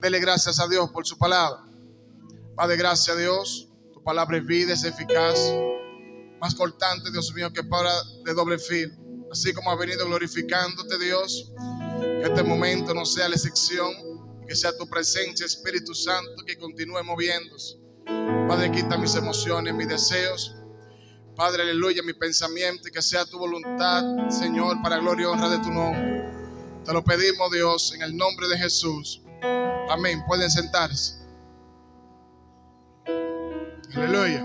Dele gracias a Dios por su palabra. Padre, gracias a Dios. Tu palabra es vida, es eficaz, más cortante, Dios mío, que espada de doble filo. Así como ha venido glorificándote, Dios, que este momento no sea la excepción, que sea tu presencia, Espíritu Santo, que continúe moviéndose. Padre, quita mis emociones, mis deseos. Padre, aleluya, mi pensamiento, y que sea tu voluntad, Señor, para gloria y honra de tu nombre. Te lo pedimos, Dios, en el nombre de Jesús. Amén. Pueden sentarse. Aleluya.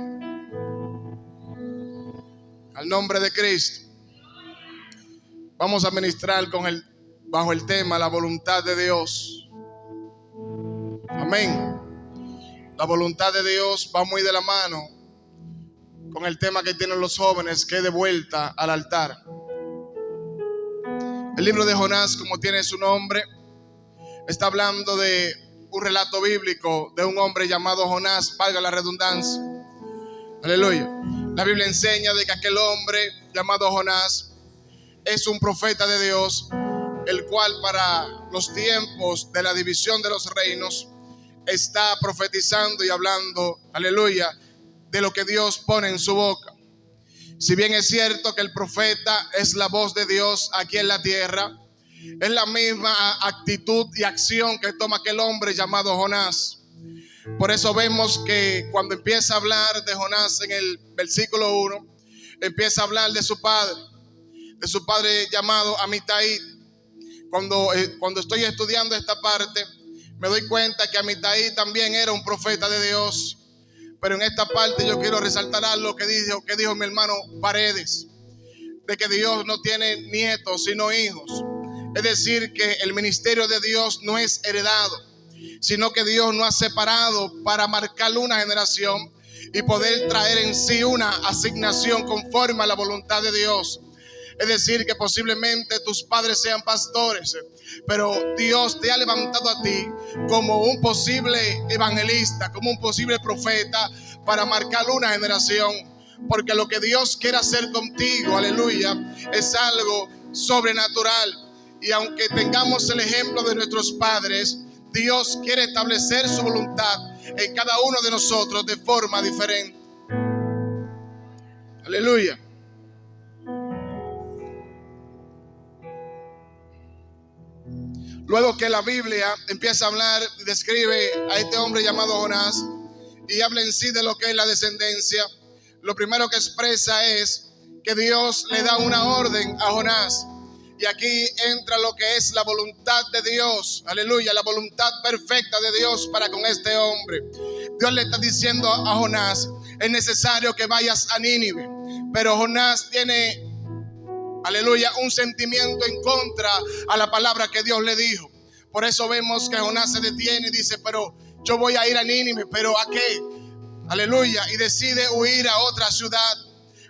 Al nombre de Cristo. Vamos a ministrar bajo el tema la voluntad de Dios. Amén. La voluntad de Dios va muy de la mano con el tema que tienen los jóvenes, que es de vuelta al altar. El libro de Jonás, como tiene su nombre, está hablando de un relato bíblico de un hombre llamado Jonás, valga la redundancia. Aleluya. La Biblia enseña de que aquel hombre llamado Jonás es un profeta de Dios, el cual para los tiempos de la división de los reinos está profetizando y hablando, aleluya, de lo que Dios pone en su boca. Si bien es cierto que el profeta es la voz de Dios aquí en la tierra, es la misma actitud y acción que toma aquel hombre llamado Jonás. Por eso vemos que cuando empieza a hablar de Jonás en el versículo 1, empieza a hablar de su padre llamado Amitai. Cuando estoy estudiando esta parte, me doy cuenta que Amitai también era un profeta de Dios. Pero en esta parte yo quiero resaltar algo que dijo mi hermano Paredes, de que Dios no tiene nietos sino hijos. Es decir, que el ministerio de Dios no es heredado, sino que Dios nos ha separado para marcar una generación y poder traer en sí una asignación conforme a la voluntad de Dios. Es decir, que posiblemente tus padres sean pastores, pero Dios te ha levantado a ti como un posible evangelista, como un posible profeta para marcar una generación. Porque lo que Dios quiere hacer contigo, aleluya, es algo sobrenatural. Y aunque tengamos el ejemplo de nuestros padres, Dios quiere establecer su voluntad en cada uno de nosotros de forma diferente. Aleluya. Luego que la Biblia empieza a hablar y describe a este hombre llamado Jonás y habla en sí de lo que es la descendencia, lo primero que expresa es que Dios le da una orden a Jonás. Y aquí entra lo que es la voluntad de Dios, aleluya, la voluntad perfecta de Dios para con este hombre. Dios le está diciendo a Jonás, es necesario que vayas a Nínive, pero Jonás tiene, aleluya, un sentimiento en contra a la palabra que Dios le dijo. Por eso vemos que Jonás se detiene y dice, pero yo voy a ir a Nínive, ¿pero a qué? Aleluya, y decide huir a otra ciudad.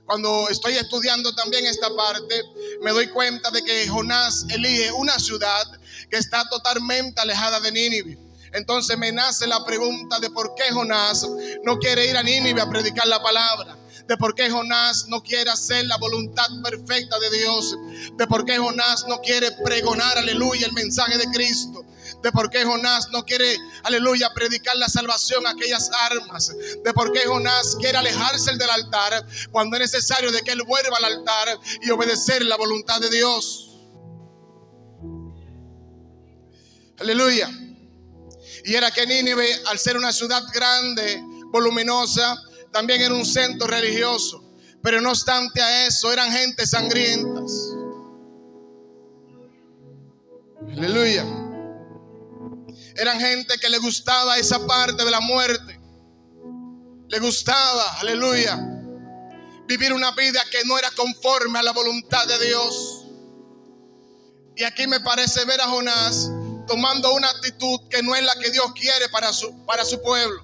Cuando estoy estudiando también esta parte, me doy cuenta de que Jonás elige una ciudad que está totalmente alejada de Nínive. Entonces me nace la pregunta de por qué Jonás no quiere ir a Nínive a predicar la palabra. De por qué Jonás no quiere hacer la voluntad perfecta de Dios. De por qué Jonás no quiere pregonar, aleluya, el mensaje de Cristo. De por qué Jonás no quiere, aleluya, predicar la salvación a aquellas almas. De por qué Jonás quiere alejarse del altar cuando es necesario de que él vuelva al altar y obedecer la voluntad de Dios. Aleluya. Y era que Nínive, al ser una ciudad grande, voluminosa, también era un centro religioso. Pero no obstante a eso, eran gente sangrientas. Aleluya. Eran gente que le gustaba esa parte de la muerte. Le gustaba, aleluya, vivir una vida que no era conforme a la voluntad de Dios. Y aquí me parece ver a Jonás tomando una actitud que no es la que Dios quiere para su pueblo.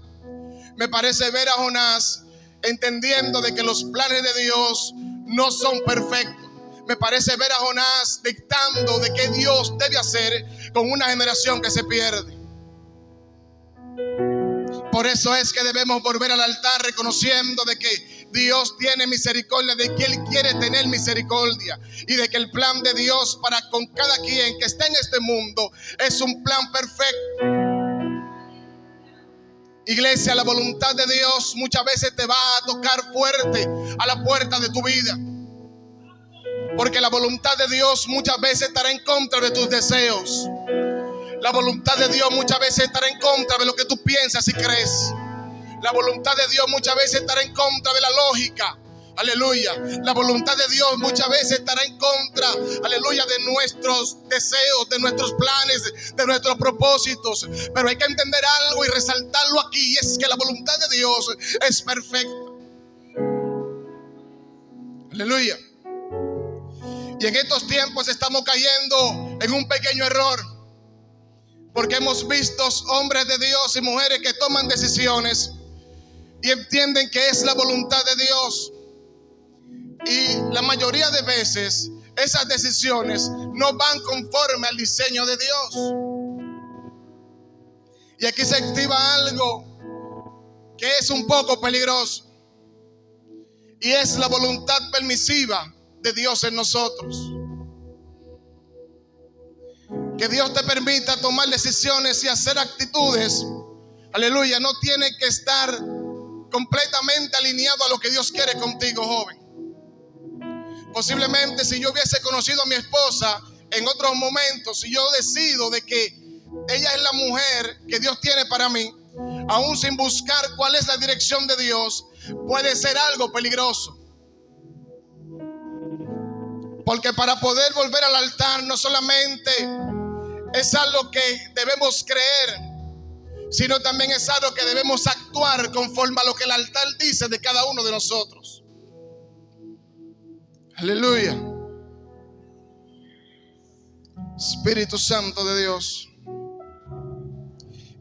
Me parece ver a Jonás entendiendo de que los planes de Dios no son perfectos. Me parece ver a Jonás dictando de qué Dios debe hacer con una generación que se pierde. Por eso es que debemos volver al altar reconociendo de que Dios tiene misericordia, de que Él quiere tener misericordia y de que el plan de Dios para con cada quien que está en este mundo es un plan perfecto. Iglesia, la voluntad de Dios muchas veces te va a tocar fuerte a la puerta de tu vida. Porque la voluntad de Dios muchas veces estará en contra de tus deseos. La voluntad de Dios muchas veces estará en contra de lo que tú piensas y crees. La voluntad de Dios muchas veces estará en contra de la lógica. Aleluya. La voluntad de Dios muchas veces estará en contra, aleluya, de nuestros deseos, de nuestros planes, de nuestros propósitos. Pero hay que entender algo y resaltarlo aquí, y es que la voluntad de Dios es perfecta. Aleluya. Y en estos tiempos estamos cayendo en un pequeño error, porque hemos visto hombres de Dios y mujeres que toman decisiones y entienden que es la voluntad de Dios. Y la mayoría de veces esas decisiones no van conforme al diseño de Dios. Y aquí se activa algo que es un poco peligroso, y es la voluntad permisiva de Dios en nosotros. Que Dios te permita tomar decisiones y hacer actitudes, aleluya, no tiene que estar completamente alineado a lo que Dios quiere contigo, joven. Posiblemente si yo hubiese conocido a mi esposa en otros momentos, si yo decido de que ella es la mujer que Dios tiene para mí, aún sin buscar cuál es la dirección de Dios, puede ser algo peligroso. Porque para poder volver al altar no solamente es algo que debemos creer, sino también es algo que debemos actuar conforme a lo que el altar dice de cada uno de nosotros. Aleluya. Espíritu Santo de Dios.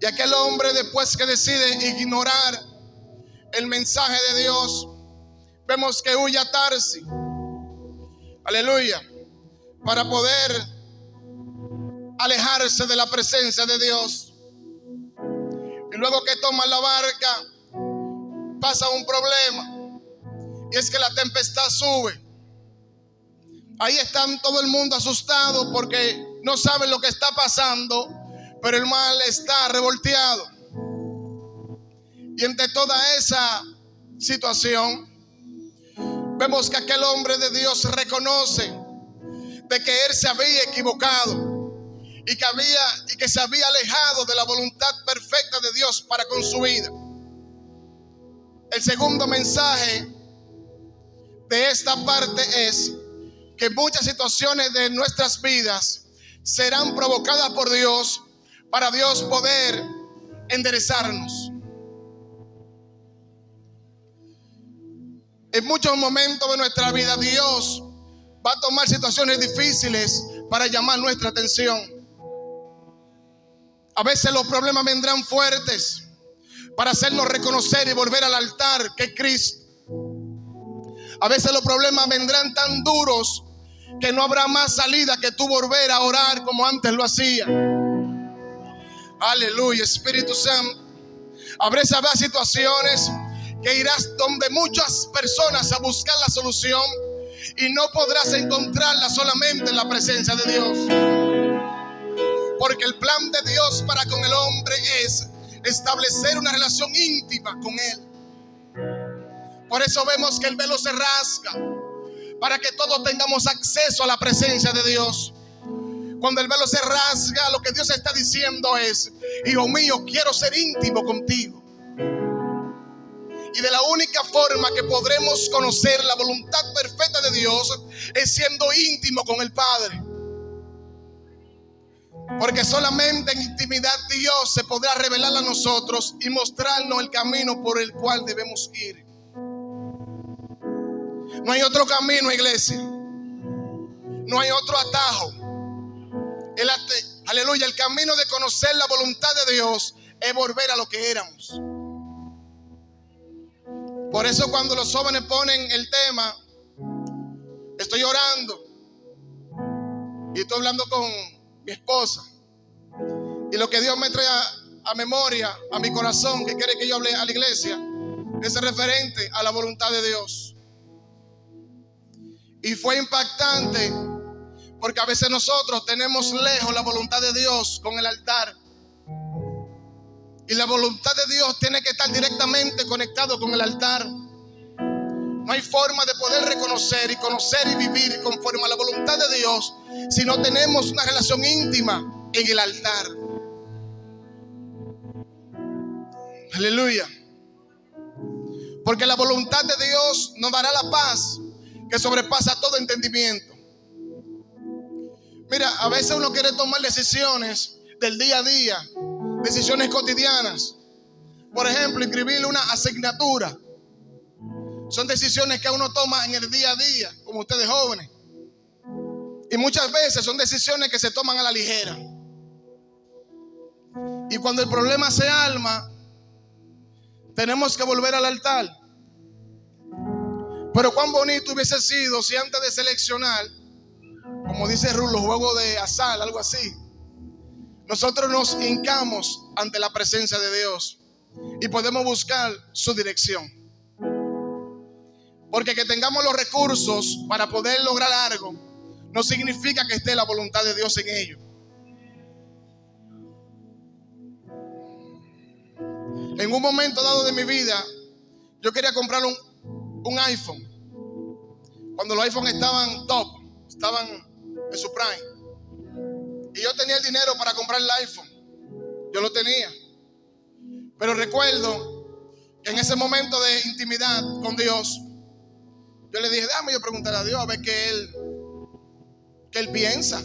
Y aquel hombre, después que decide ignorar el mensaje de Dios, vemos que huye a Tarsis. Aleluya. Para poder alejarse de la presencia de Dios. Y luego que toma la barca, pasa un problema, y es que la tempestad sube. Ahí están todo el mundo asustado porque no saben lo que está pasando, pero el mar está revolteado. Y entre toda esa situación, vemos que aquel hombre de Dios reconoce de que él se había equivocado y que se había alejado de la voluntad perfecta de Dios para con su vida. El segundo mensaje de esta parte es que muchas situaciones de nuestras vidas serán provocadas por Dios para Dios poder enderezarnos. En muchos momentos de nuestra vida Dios va a tomar situaciones difíciles para llamar nuestra atención. A veces los problemas vendrán fuertes para hacernos reconocer y volver al altar que es Cristo. A veces los problemas vendrán tan duros que no habrá más salida que tú volver a orar como antes lo hacía. Aleluya, Espíritu Santo. Habrá situaciones que irás donde muchas personas a buscar la solución y no podrás encontrarla solamente en la presencia de Dios. Porque el plan de Dios para con el hombre es establecer una relación íntima con Él. Por eso vemos que el velo se rasga, para que todos tengamos acceso a la presencia de Dios. Cuando el velo se rasga, lo que Dios está diciendo es: hijo mío, quiero ser íntimo contigo. Y de la única forma que podremos conocer la voluntad perfecta de Dios es siendo íntimo con el Padre. Porque solamente en intimidad Dios se podrá revelar a nosotros y mostrarnos el camino por el cual debemos ir. No hay otro camino, iglesia. No hay otro atajo. Aleluya, el camino de conocer la voluntad de Dios es volver a lo que éramos. Por eso cuando los jóvenes ponen el tema, estoy orando y estoy hablando con mi esposa, y lo que Dios me trae a memoria, a mi corazón, que quiere que yo hable a la iglesia, es referente a la voluntad de Dios. Y fue impactante porque a veces nosotros tenemos lejos la voluntad de Dios con el altar. Y la voluntad de Dios tiene que estar directamente conectado con el altar. No hay forma de poder reconocer y conocer y vivir conforme a la voluntad de Dios si no tenemos una relación íntima en el altar. Aleluya. Porque la voluntad de Dios nos dará la paz que sobrepasa todo entendimiento. Mira, a veces uno quiere tomar decisiones del día a día, decisiones cotidianas. Por ejemplo, inscribirle una asignatura. Son decisiones que uno toma en el día a día, como ustedes jóvenes. Y muchas veces son decisiones que se toman a la ligera. Y cuando el problema se arma, tenemos que volver al altar. Pero cuán bonito hubiese sido si antes de seleccionar, como dice Rulo, juego de azar, algo así, nosotros nos hincamos ante la presencia de Dios y podemos buscar su dirección. Porque que tengamos los recursos para poder lograr algo no significa que esté la voluntad de Dios en ello. En un momento dado de mi vida, yo quería comprar un iPhone. Cuando los iPhones estaban top, estaban en su prime. Y yo tenía el dinero para comprar el iPhone. Yo lo tenía. Pero recuerdo que en ese momento de intimidad con Dios, yo le dije, déjame yo preguntarle a Dios a ver qué él piensa.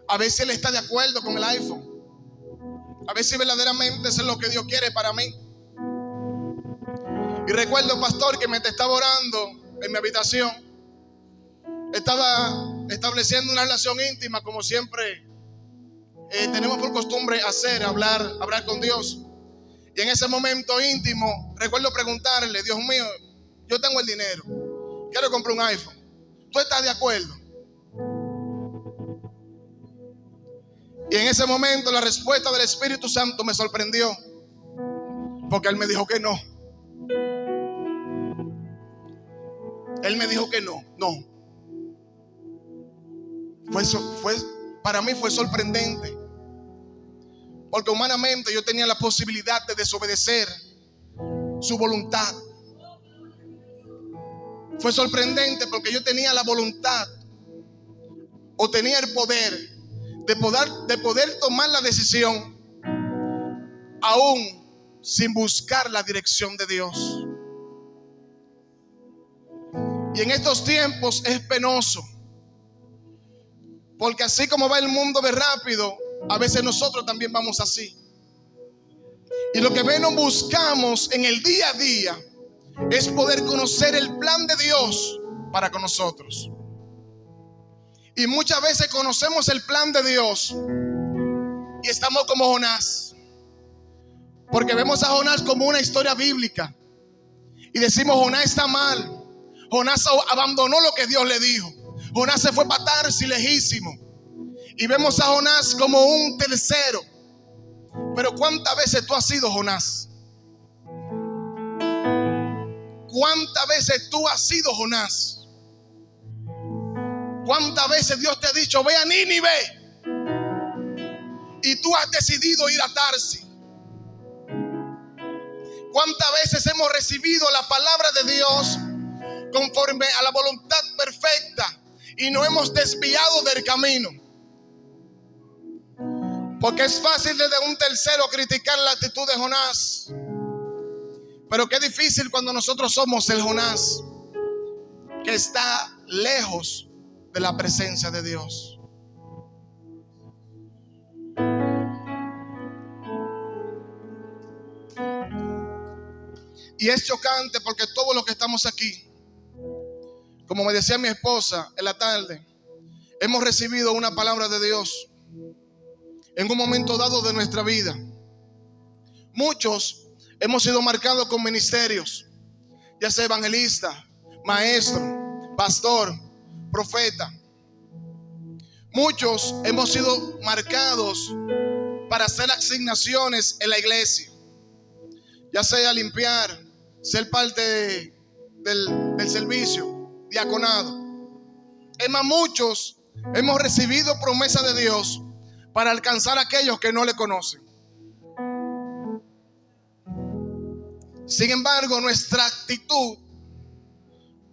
A ver si él está de acuerdo con el iPhone. A ver si verdaderamente eso es lo que Dios quiere para mí. Y recuerdo, pastor, que mientras estaba orando en mi habitación, estaba estableciendo una relación íntima, como siempre tenemos por costumbre hacer, hablar con Dios. Y en ese momento íntimo, recuerdo preguntarle, Dios mío, yo tengo el dinero, quiero comprar un iPhone. ¿Tú estás de acuerdo? Y en ese momento la respuesta del Espíritu Santo me sorprendió, porque Él me dijo que no. Él me dijo que no. Para mí fue sorprendente, porque humanamente yo tenía la posibilidad de desobedecer su voluntad. Fue sorprendente porque yo tenía la voluntad, o tenía el poder de poder tomar la decisión aún sin buscar la dirección de Dios. Y en estos tiempos es penoso, porque así como va el mundo de rápido, a veces nosotros también vamos así. Y lo que menos buscamos en el día a día es poder conocer el plan de Dios para con nosotros. Y muchas veces conocemos el plan de Dios y estamos como Jonás, porque vemos a Jonás como una historia bíblica y decimos, Jonás está mal. Jonás abandonó lo que Dios le dijo. Jonás se fue para Tarsis lejísimo. Y vemos a Jonás como un tercero. Pero ¿cuántas veces tú has sido Jonás? ¿Cuántas veces tú has sido Jonás? ¿Cuántas veces Dios te ha dicho, ve a Nínive? Y tú has decidido ir a Tarsis. ¿Cuántas veces hemos recibido la palabra de Dios conforme a la voluntad perfecta y no hemos desviado del camino? Porque es fácil desde un tercero criticar la actitud de Jonás, pero qué difícil cuando nosotros somos el Jonás que está lejos de la presencia de Dios. Y es chocante porque todos los que estamos aquí, como me decía mi esposa en la tarde, hemos recibido una palabra de Dios en un momento dado de nuestra vida. Muchos hemos sido marcados con ministerios, ya sea evangelista, maestro, pastor, profeta. Muchos hemos sido marcados para hacer asignaciones en la iglesia, ya sea limpiar, ser parte del servicio, diaconado. Es más, muchos hemos recibido promesa de Dios para alcanzar a aquellos que no le conocen. Sin embargo, nuestra actitud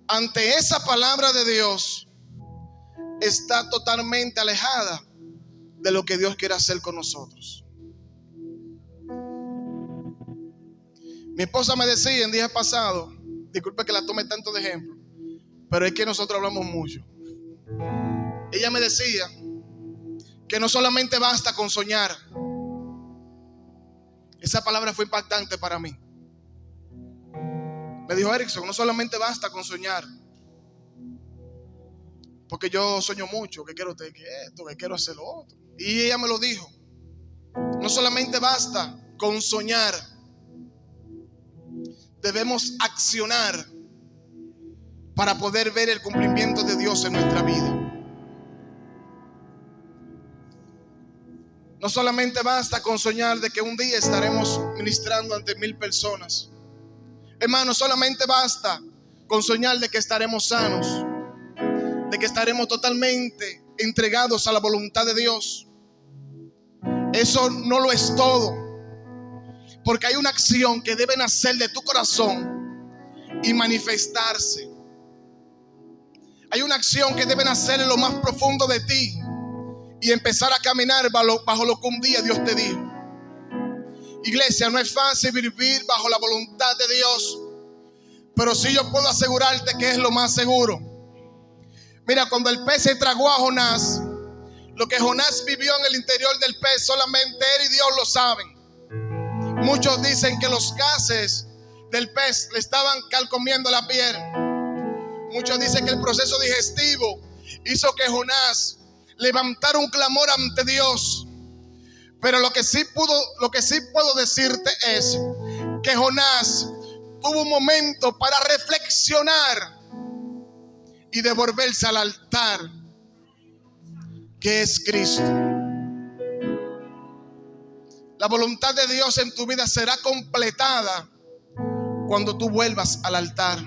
ante esa palabra de Dios está totalmente alejada de lo que Dios quiere hacer con nosotros. Mi esposa me decía el día pasado, disculpe que la tome tanto de ejemplo, pero es que nosotros hablamos mucho. Ella me decía que no solamente basta con soñar. Esa palabra fue impactante para mí. Me dijo: Erickson, no solamente basta con soñar, porque yo sueño mucho, que quiero esto, que quiero hacer lo otro. Y ella me lo dijo: no solamente basta con soñar, debemos accionar para poder ver el cumplimiento de Dios en nuestra vida. No solamente basta con soñar de que un día estaremos ministrando ante 1000 personas. Hermano, solamente basta con soñar de que estaremos sanos, de que estaremos totalmente entregados a la voluntad de Dios. Eso no lo es todo, porque hay una acción que debe nacer de tu corazón y manifestarse. Hay una acción que debe nacer en lo más profundo de ti y empezar a caminar bajo lo que un día Dios te dijo. Iglesia, no es fácil vivir bajo la voluntad de Dios, pero sí yo puedo asegurarte que es lo más seguro. Mira, cuando el pez se tragó a Jonás, lo que Jonás vivió en el interior del pez, solamente él y Dios lo saben. Muchos dicen que los gases del pez le estaban carcomiendo la piel. Muchos dicen que el proceso digestivo hizo que Jonás levantara un clamor ante Dios. Pero lo que sí puedo decirte es que Jonás tuvo un momento para reflexionar y devolverse al altar, que es Cristo. La voluntad de Dios en tu vida será completada cuando tú vuelvas al altar,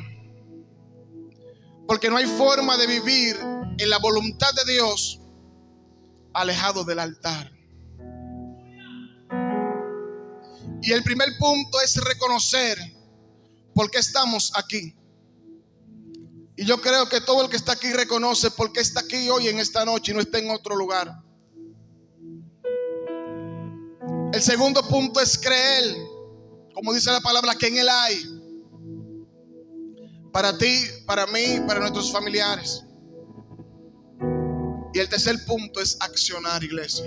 porque no hay forma de vivir en la voluntad de Dios alejado del altar. Y el primer punto es reconocer por qué estamos aquí. Y yo creo que todo el que está aquí reconoce por qué está aquí hoy en esta noche y no está en otro lugar. El segundo punto es creer, como dice la palabra, que en Él hay para ti, para mí, para nuestros familiares. Y el tercer punto es accionar, iglesia.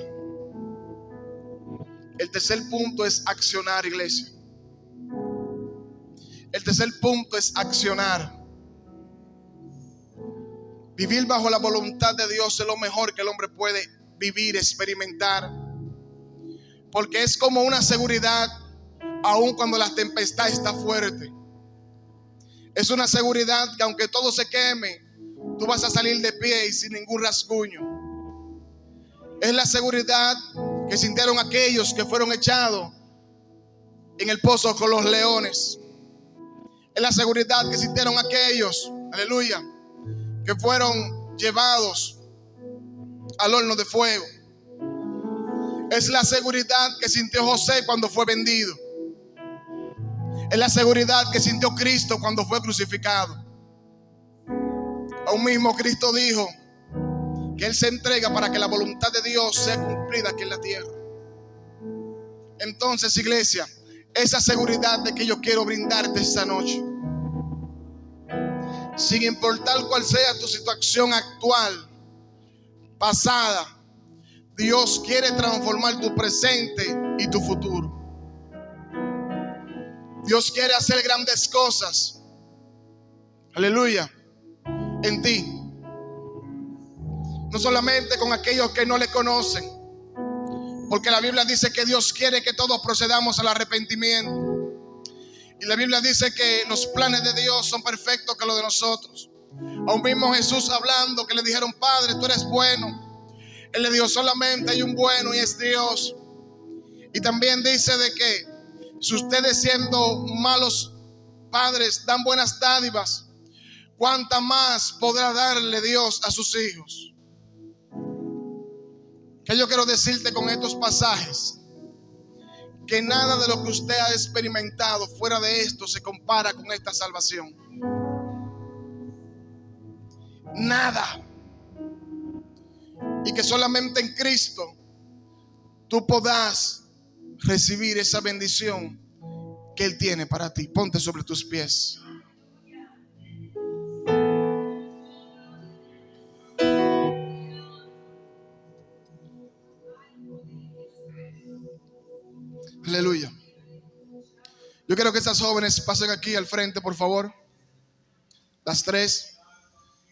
El tercer punto es accionar, iglesia. El tercer punto es accionar. Vivir bajo la voluntad de Dios es lo mejor que el hombre puede vivir, experimentar. Porque es como una seguridad aun cuando la tempestad está fuerte. Es una seguridad que aunque todo se queme, tú vas a salir de pie y sin ningún rasguño. Es la seguridad que sintieron aquellos que fueron echados en el pozo con los leones. Es la seguridad que sintieron aquellos, aleluya, que fueron llevados al horno de fuego. Es la seguridad que sintió José cuando fue vendido. Es la seguridad que sintió Cristo cuando fue crucificado. Aún mismo Cristo dijo que Él se entrega para que la voluntad de Dios sea cumplida aquí en la tierra. Entonces, iglesia, esa seguridad de que yo quiero brindarte esta noche, sin importar cuál sea tu situación actual, pasada, Dios quiere transformar tu presente y tu futuro. Dios quiere hacer grandes cosas, aleluya, en ti. No solamente con aquellos que no le conocen, porque la Biblia dice que Dios quiere que todos procedamos al arrepentimiento. Y la Biblia dice que los planes de Dios son perfectos que los de nosotros. Aún mismo Jesús hablando, que le dijeron: Padre, tú eres bueno. Él le dijo: solamente hay un bueno y es Dios. Y también dice de que si ustedes, siendo malos padres, dan buenas dádivas, ¿cuánta más podrá darle Dios a sus hijos? ¿Qué yo quiero decirte con estos pasajes? que nada de lo que usted ha experimentado fuera de esto se compara con esta salvación. Nada. Y que solamente en Cristo tú podás recibir esa bendición que Él tiene para ti. Ponte sobre tus pies. Aleluya. Yo quiero que estas jóvenes pasen aquí al frente, por favor. Las tres,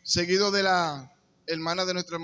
seguido de la hermana de nuestro hermano.